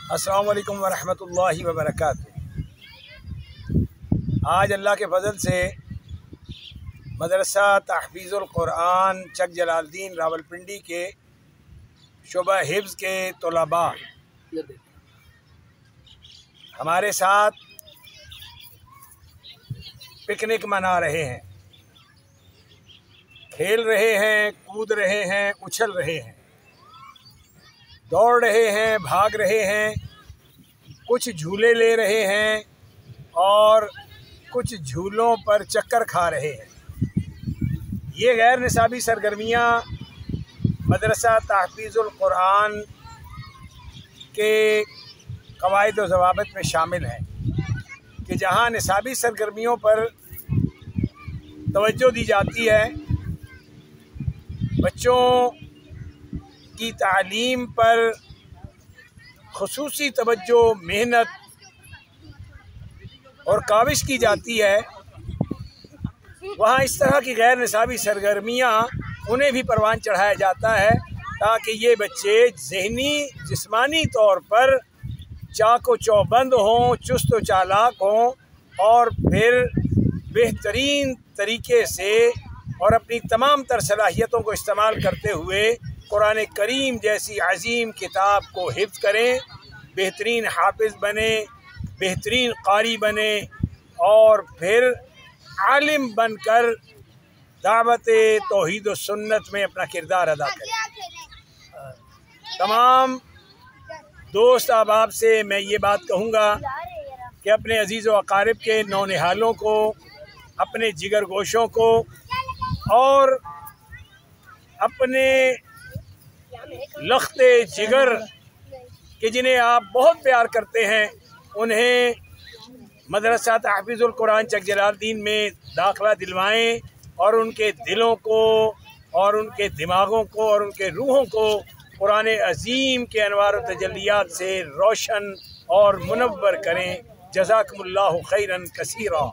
अस्सलामु अलैकुम वरहमतुल्लाहि वबरकातुहू। आज अल्लाह के फजल से मदरसा तहफ़ीज़ुल क़ुरआन चक जलालुद्दीन रावलपिंडी के शुबा हिफ्ज़ के तलबा हमारे साथ पिकनिक मना रहे हैं, खेल रहे हैं, कूद रहे हैं, उछल रहे हैं, दौड़ रहे हैं, भाग रहे हैं, कुछ झूले ले रहे हैं और कुछ झूलों पर चक्कर खा रहे हैं। ये गैर निसाबी सरगर्मियाँ मदरसा तहफ़ीज़ुल क़ुरआन के क़वाइद व ज़वाबित में शामिल हैं कि जहाँ निसाबी सरगर्मियों पर तवज्जो दी जाती है, बच्चों की तालीम पर खुसूसी तवज्जो, मेहनत और काविश की जाती है, वहाँ इस तरह की गैर निसाबी सरगर्मियाँ उन्हें भी परवान चढ़ाया जाता है ताकि ये बच्चे ज़हनी जिस्मानी तौर पर चाको चौबंद हों, चुस्त व चालाक हों और फिर बेहतरीन तरीके से और अपनी तमाम तर सलाहियतों को इस्तेमाल करते हुए कुरान करीम जैसी अजीम किताब को हिफ्ज़ करें, बेहतरीन हाफिज़ बने, बेहतरीन कारी बने और फिर आलिम बनकर दावत तौहीद व सुन्नत में अपना किरदार अदा करें। तमाम दोस्त अहबाब से मैं ये बात कहूँगा कि अपने अजीज़ व अकारिब के नौनिहालों को, अपने जिगर गोशों को और अपने लख्ते जिगर कि जिन्हें आप बहुत प्यार करते हैं, उन्हें मदरसा तहफ़ीज़ुल क़ुरआन चक जलालुद्दीन में दाखिला दिलवाएं और उनके दिलों को और उनके दिमागों को और उनके रूहों को कुरान अज़ीम के अनवार व तजल्लियात से रोशन और मुनव्वर करें। जज़ाकुमुल्लाहु खैरन कसीरा।